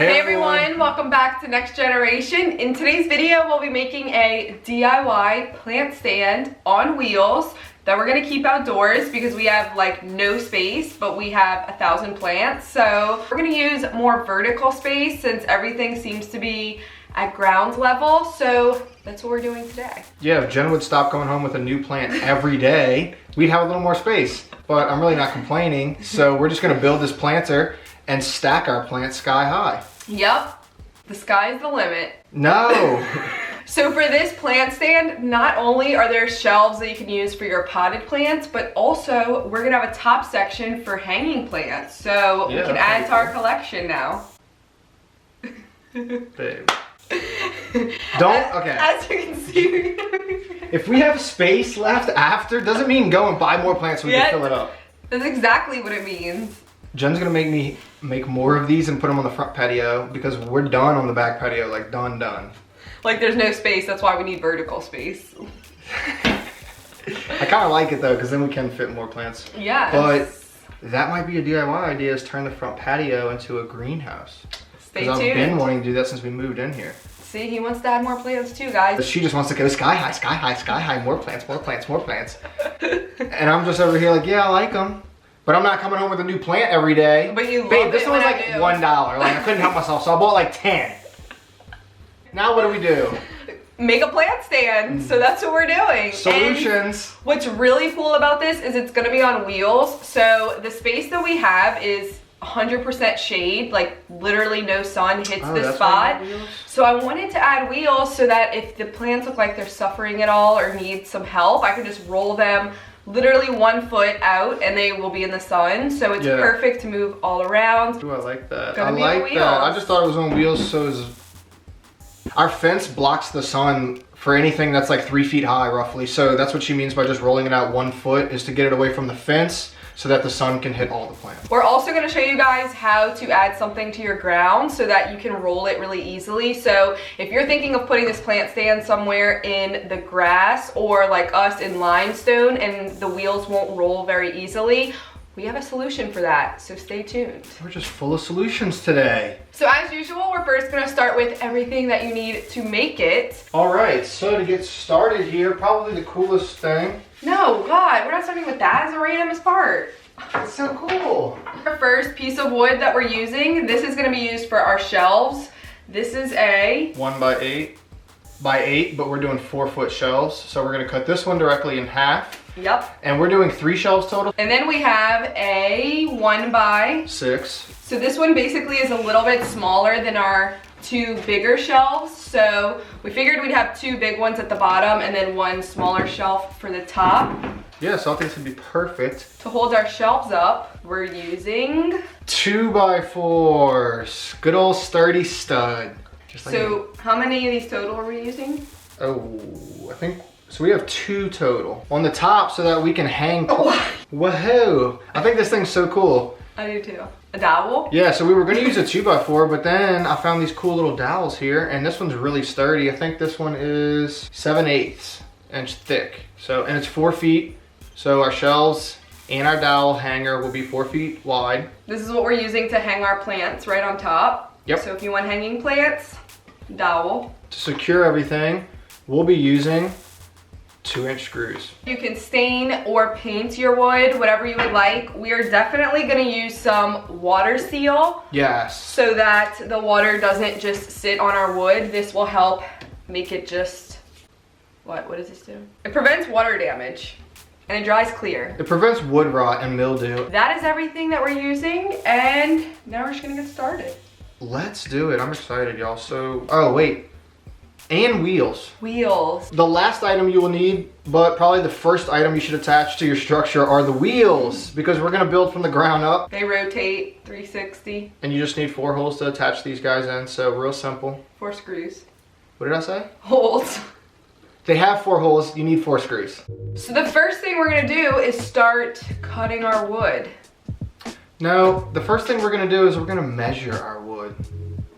Hey everyone, welcome back to Next Generation. In today's video, we'll be making a DIY plant stand on wheels that we're gonna keep outdoors because we have like no space, but we have 1,000 plants. So we're gonna use more vertical space since everything seems to be at ground level. So that's what we're doing today. Yeah, if Jen would stop going home with a new plant every day, we'd have a little more space. But I'm really not complaining. So we're just gonna build this planter and stack our plants sky high. Yep, the sky's the limit. No! So for this plant stand, not only are there shelves that you can use for your potted plants, but also we're gonna have a top section for hanging plants. So we can add to our collection now. Babe. Don't, okay. As you can see. If we have space left after, doesn't mean go and buy more plants so we can fill it up. That's exactly what it means. Jen's gonna make me make more of these and put them on the front patio because we're done on the back patio, like done. Like there's no space, that's why we need vertical space. I kind of like it though because then we can fit more plants. Yeah. But that might be a DIY idea, is turn the front patio into a greenhouse. Stay tuned. I've been wanting to do that since we moved in here. See, he wants to add more plants too, guys. But she just wants to go sky high, sky high, sky high, more plants, more plants, more plants. And I'm just over here like, yeah, I like them. But I'm not coming home with a new plant every day. But you love Babe, this it one was when like I do. $1. Like I couldn't help myself, so I bought like 10. Now what do? Make a plant stand. So that's what we're doing. Solutions. And what's really cool about this is it's gonna be on wheels. So the space that we have is 100% shade, like literally no sun hits the spot. So I wanted to add wheels so that if the plants look like they're suffering at all or need some help, I can just roll them literally 1 foot out and they will be in the sun. So it's perfect to move all around. Ooh, I like that. Gonna I like that. I just thought it was on wheels so our fence blocks the sun for anything that's like 3 feet high roughly. So that's what she means by just rolling it out 1 foot, is to get it away from the fence so that the sun can hit all the plants. We're also going to show you guys how to add something to your ground so that you can roll it really easily. So if you're thinking of putting this plant stand somewhere in the grass or like us in limestone and the wheels won't roll very easily, we have a solution for that, so stay tuned. We're just full of solutions today. So as usual, we're first gonna start with everything that you need to make it. All right, so to get started here, probably the coolest thing. No, God, we're not starting with that as a randomest part. That's so cool. Our first piece of wood that we're using, this is gonna be used for our shelves. This is a 1 by 8 by 8, but we're doing 4-foot shelves. So we're gonna cut this one directly in half. Yep. And we're doing 3 shelves total. And then we have a 1 by 6. So this one basically is a little bit smaller than our 2 bigger shelves. So we figured we'd have 2 big ones at the bottom and then 1 smaller shelf for the top. Yeah, so I think this would be perfect. To hold our shelves up, we're using 2 by 4s. Good old sturdy stud. Just like how many of these total are we using? Oh, I think, so we have 2 total. On the top so that we can hang. Oh. Woohoo! I think this thing's so cool. I do too. A dowel? Yeah, so we were gonna use a 2 by 4, but then I found these cool little dowels here, and this one's really sturdy. I think this one is 7/8 inch thick. So, and it's 4 feet. So our shelves and our dowel hanger will be 4 feet wide. This is what we're using to hang our plants right on top. Yep. So if you want hanging plants, dowel. To secure everything, we'll be using 2-inch screws. You can stain or paint your wood, whatever you would like. We are definitely gonna use some water seal. Yes. So that the water doesn't just sit on our wood. This will help make it just, what does this do? It prevents water damage and it dries clear. It prevents wood rot and mildew. That is everything that we're using, and now we're just gonna get started. Let's do it. I'm excited, y'all. So, oh wait, and wheels. Wheels. The last item you will need, but probably the first item you should attach to your structure, are the wheels, because we're gonna build from the ground up. They rotate 360. And you just need 4 holes to attach these guys in, so real simple. 4 screws. What did I say? Holes. They have 4 holes, you need 4 screws. So the first thing we're gonna do is start cutting our wood. No, the first thing we're gonna do is we're gonna measure our wood.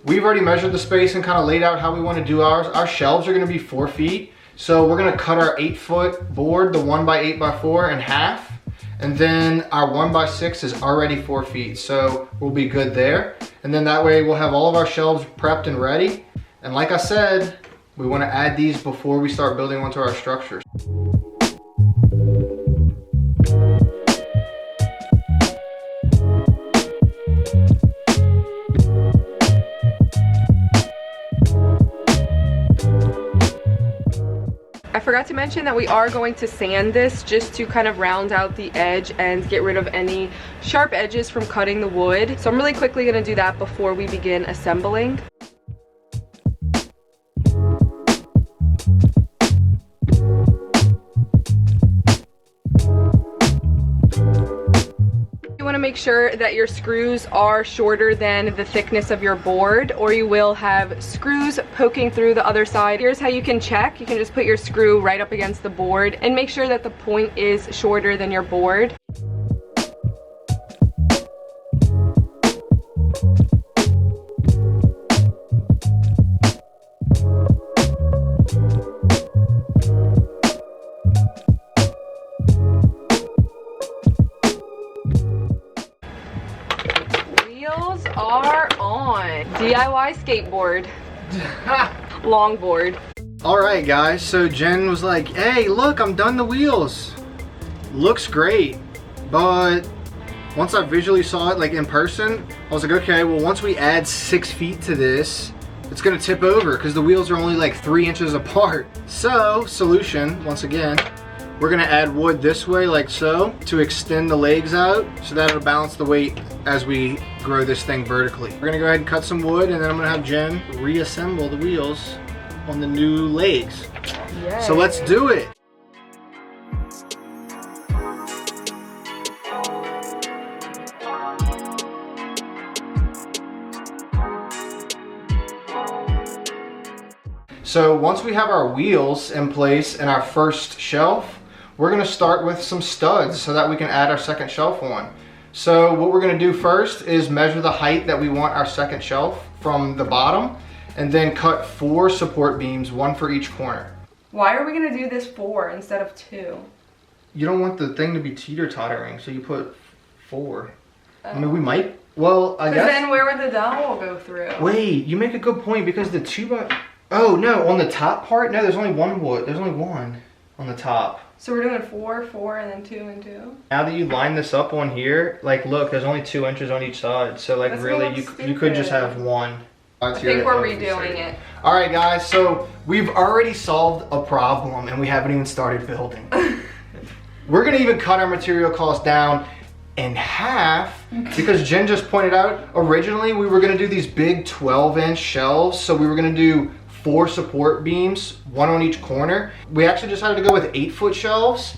We've already measured the space and kind of laid out how we want to do ours. Our shelves are gonna be 4 feet. So we're gonna cut our 8-foot board, the 1 by 8 by 4, in half. And then our 1x6 is already 4 feet, so we'll be good there. And then that way we'll have all of our shelves prepped and ready. And like I said, we want to add these before we start building onto our structures. I forgot to mention that we are going to sand this just to kind of round out the edge and get rid of any sharp edges from cutting the wood. So I'm really quickly going to do that before we begin assembling. You want to make sure that your screws are shorter than the thickness of your board, or you will have screws poking through the other side. Here's how you can check. You can just put your screw right up against the board and make sure that the point is shorter than your board. Wheels are on. DIY skateboard. Longboard. All right, guys, so Jen was like, hey, look, I'm done the wheels. Looks great, but once I visually saw it like in person, I was like, okay, well, once we add 6 feet to this, it's gonna tip over because the wheels are only like 3 inches apart. So, solution, once again, we're gonna add wood this way like so to extend the legs out so that it'll balance the weight as we grow this thing vertically. We're gonna go ahead and cut some wood, and then I'm gonna have Jen reassemble the wheels on the new legs. Yay. So let's do it. So once we have our wheels in place and our first shelf, we're gonna start with some studs so that we can add our second shelf on. So what we're gonna do first is measure the height that we want our second shelf from the bottom, and then cut 4 support beams, 1 for each corner. Why are we gonna do this 4 instead of 2? You don't want the thing to be teeter-tottering, so you put 4. I mean, we might, well, I guess. Then where would the dowel go through? Wait, you make a good point because the 2x, oh no, on the top part, no, there's only 1 wood, there's only 1 on the top. So we're doing 4, 4, and then 2 and 2? Now that you line this up on here, like look, there's only 2 inches on each side. So like That's really, you could just have 1. I think we're redoing it. All right, guys, so we've already solved a problem and we haven't even started building. We're gonna even cut our material cost down in half because Jen just pointed out, originally we were gonna do these big 12-inch shelves. So we were gonna do 4 support beams, 1 on each corner. We actually decided to go with 8-foot shelves.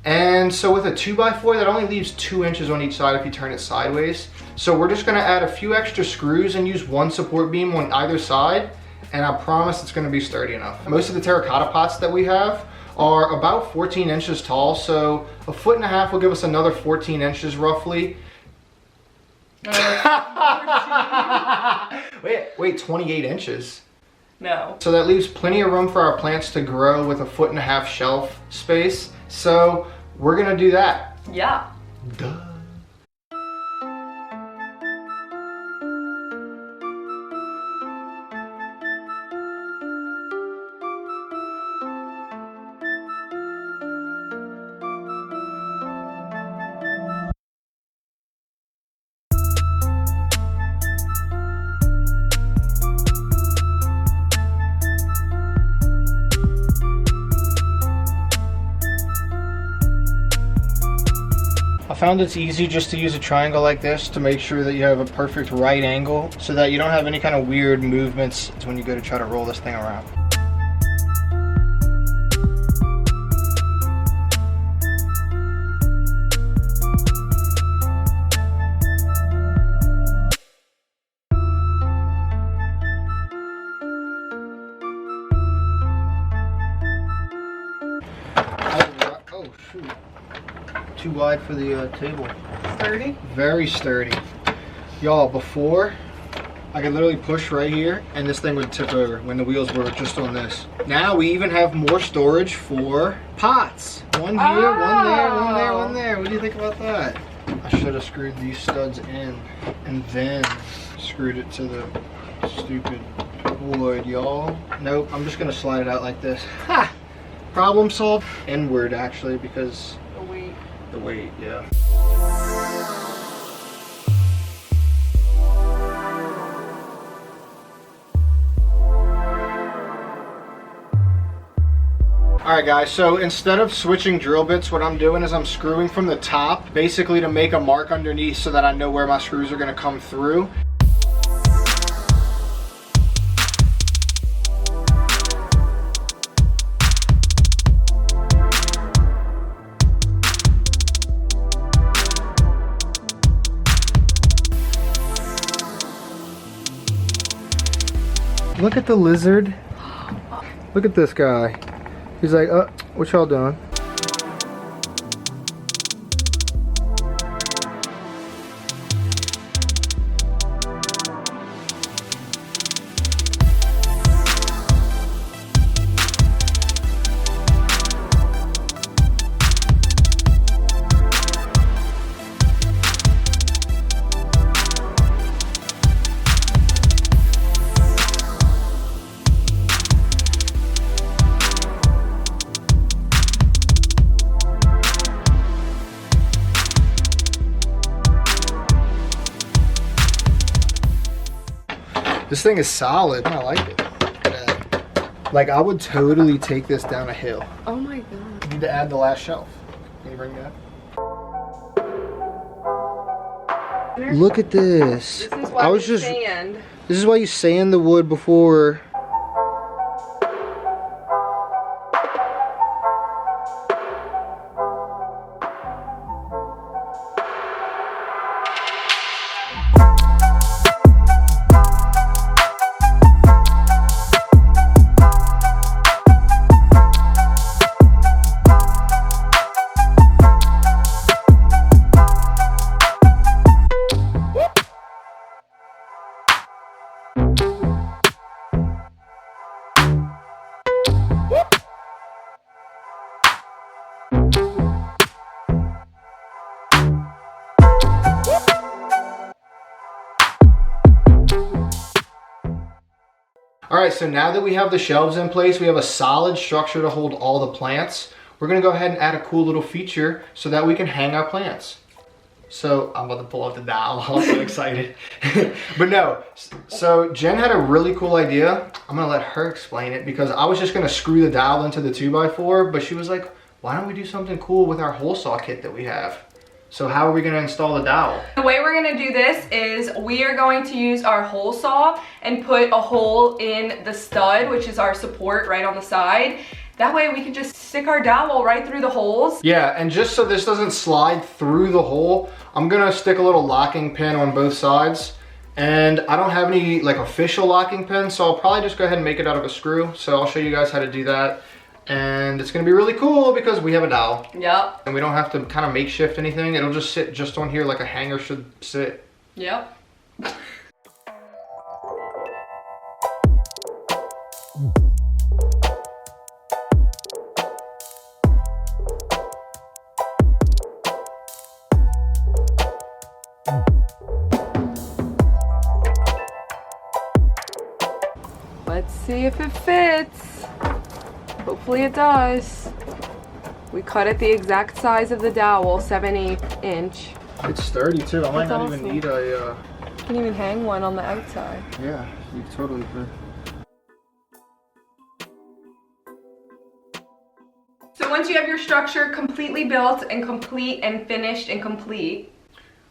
And so with a 2x4, that only leaves 2 inches on each side if you turn it sideways. So we're just gonna add a few extra screws and use 1 support beam on either side. And I promise it's gonna be sturdy enough. Most of the terracotta pots that we have are about 14 inches tall. So a 1.5 feet will give us another 14 inches roughly. Wait, 28 inches. No. So that leaves plenty of room for our plants to grow with a 1.5 foot shelf space. So we're gonna do that. Yeah. Duh. I found it's easy just to use a triangle like this to make sure that you have a perfect right angle so that you don't have any kind of weird movements when you go to try to roll this thing around. Oh shoot. Too wide for the table. Sturdy? Very sturdy. Y'all, before I could literally push right here and this thing would tip over when the wheels were just on this. Now we even have more storage for pots. One here, one there, one there, one there. What do you think about that? I should have screwed these studs in and then screwed it to the stupid wood, y'all. Nope, I'm just gonna slide it out like this. Ha! Problem solved. Inward, actually, because the weight, yeah. Alright guys, so instead of switching drill bits, what I'm doing is I'm screwing from the top, basically to make a mark underneath so that I know where my screws are going to come through. Look at the lizard. Look at this guy. He's like, what y'all doing? This thing is solid. I like it. Like, I would totally take this down a hill. Oh my god. You need to add the last shelf. Can you bring that? Look at this. This is why you sand. This is why you sand the wood before. Alright, so now that we have the shelves in place, we have a solid structure to hold all the plants. We're going to go ahead and add a cool little feature so that we can hang our plants. So, I'm about to pull out the dowel. I'm so excited. But no, so Jen had a really cool idea. I'm going to let her explain it because I was just going to screw the dowel into the 2x4, but she was like, why don't we do something cool with our hole saw kit that we have? So how are we going to install the dowel? The way we're going to do this is we are going to use our hole saw and put a hole in the stud, which is our support right on the side. That way we can just stick our dowel right through the holes. Yeah, and just so this doesn't slide through the hole, I'm going to stick a little locking pin on both sides. And I don't have any like official locking pins, so I'll probably just go ahead and make it out of a screw. So I'll show you guys how to do that. And it's gonna be really cool because we have a dowel. Yep. And we don't have to kind of makeshift anything. It'll just sit just on here like a hanger should sit. Yep. Let's see if it fits. Hopefully it does. We cut it the exact size of the dowel, 7/8 inch. It's sturdy too. I might not even need a... You can even hang one on the outside. Yeah, you totally could. So once you have your structure completely built and complete and finished and complete.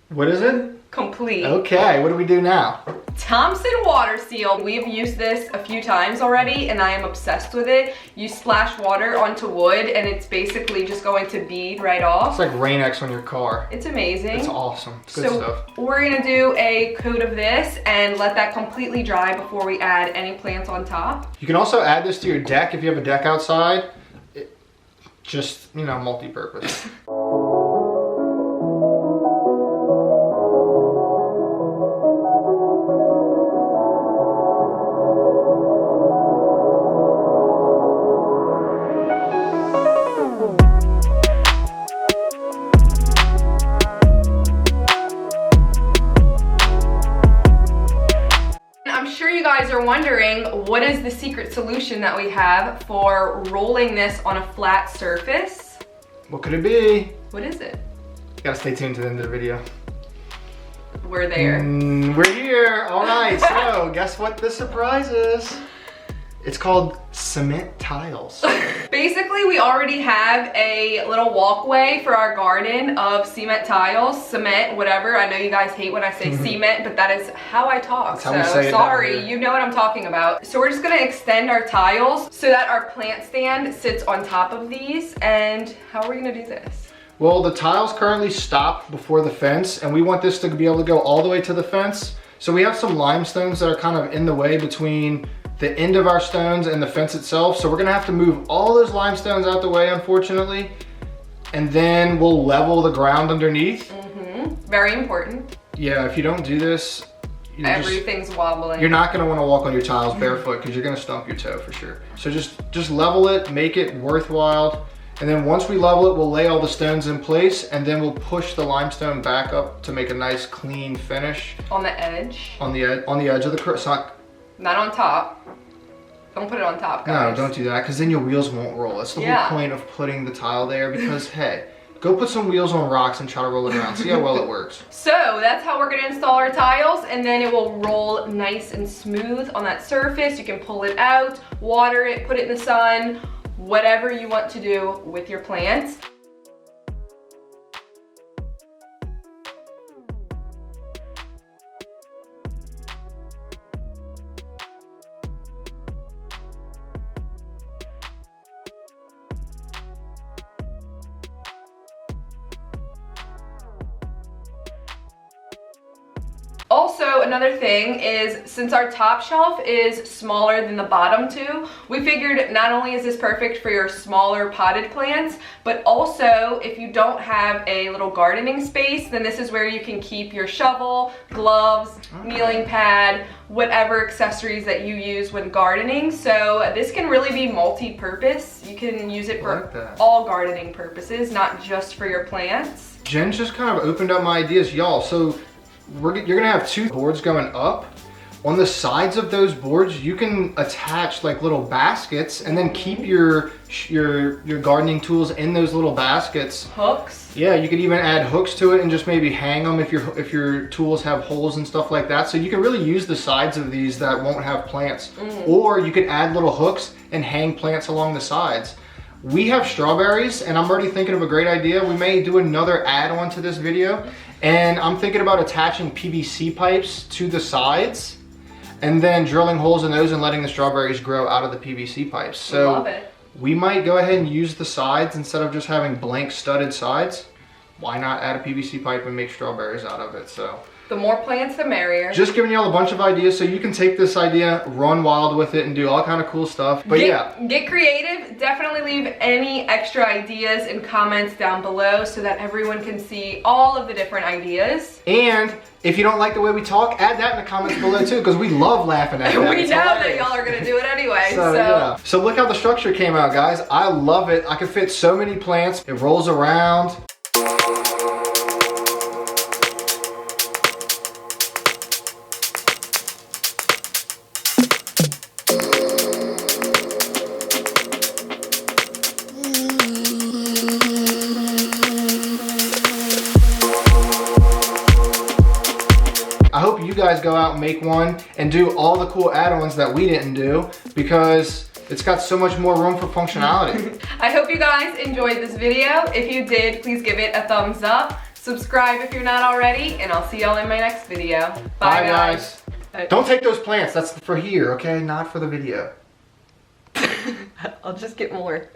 What is it? Complete. Okay, what do we do now? Thompson water seal. We've used this a few times already and I am obsessed with it. You splash water onto wood and it's basically just going to bead right off. It's like Rain-X on your car. It's amazing. It's awesome. It's good stuff. We're gonna do a coat of this and let that completely dry before we add any plants on top. You can also add this to your deck if you have a deck outside. Just, you know, multi-purpose. guys are wondering, what is the secret solution that we have for rolling this on a flat surface? What could it be? What is it? You gotta stay tuned to the end of the video. We're there. We're here. All right, so guess what the surprise is? It's called cement tiles. Basically, we already have a little walkway for our garden of cement tiles, cement, whatever. I know you guys hate when I say cement, but that is how I talk. That's how we say it sorry, down here. you know what I'm talking about. So we're just gonna extend our tiles so that our plant stand sits on top of these. And how are we gonna do this? Well, the tiles currently stop before the fence, and we want this to be able to go all the way to the fence. So we have some limestones that are kind of in the way between the end of our stones and the fence itself. So we're gonna have to move all those limestones out the way, unfortunately. And then we'll level the ground underneath. Very important. Yeah, if you don't do this, everything's wobbling. You're not gonna wanna walk on your tiles barefoot because you're gonna stump your toe for sure. So just level it, make it worthwhile. And then once we level it, we'll lay all the stones in place, and then we'll push the limestone back up to make a nice clean finish. On the edge? On the edge of the not on top. Don't put it on top, guys. No, don't do that, because then your wheels won't roll. That's the whole point of putting the tile there, because hey, go put some wheels on rocks and try to roll it around. See how well it works. So that's how we're gonna install our tiles, and then it will roll nice and smooth on that surface. You can pull it out, water it, put it in the sun, whatever you want to do with your plants. Also, another thing is, since our top shelf is smaller than the bottom two, we figured not only is this perfect for your smaller potted plants, but also if you don't have a little gardening space, then this is where you can keep your shovel, gloves, kneeling pad, whatever accessories that you use when gardening. So this can really be multi-purpose. You can use it for all gardening purposes, not just for your plants. Jen's just kind of opened up my ideas, y'all. So you're gonna have two boards going up. On the sides of those boards, you can attach like little baskets and then keep your gardening tools in those little baskets. Hooks. Yeah, you could even add hooks to it and just maybe hang them if your tools have holes and stuff like that. So you can really use the sides of these that won't have plants. Or you could add little hooks and hang plants along the sides. We have strawberries, and I'm already thinking of a great idea. We may do another add-on to this video, and I'm thinking about attaching PVC pipes to the sides and then drilling holes in those and letting the strawberries grow out of the PVC pipes. So love it. We might go ahead and use the sides instead of just having blank studded sides. Why not add a PVC pipe and make strawberries out of it? So the more plants, the merrier. Just giving y'all a bunch of ideas so you can take this idea, run wild with it, and do all kind of cool stuff. But get creative. Definitely leave any extra ideas in comments down below so that everyone can see all of the different ideas. And if you don't like the way we talk, add that in the comments below too, because we love laughing at that. We know that y'all are gonna do it anyway. So look how the structure came out, guys. I love it. I can fit so many plants. It rolls around. I hope you guys go out and make one and do all the cool add-ons that we didn't do, because it's got so much more room for functionality. I hope you guys enjoyed this video. If you did, please give it a thumbs up. Subscribe if you're not already, and I'll see y'all in my next video. Bye guys. Don't take those plants. That's for here, okay? Not for the video. I'll just get more.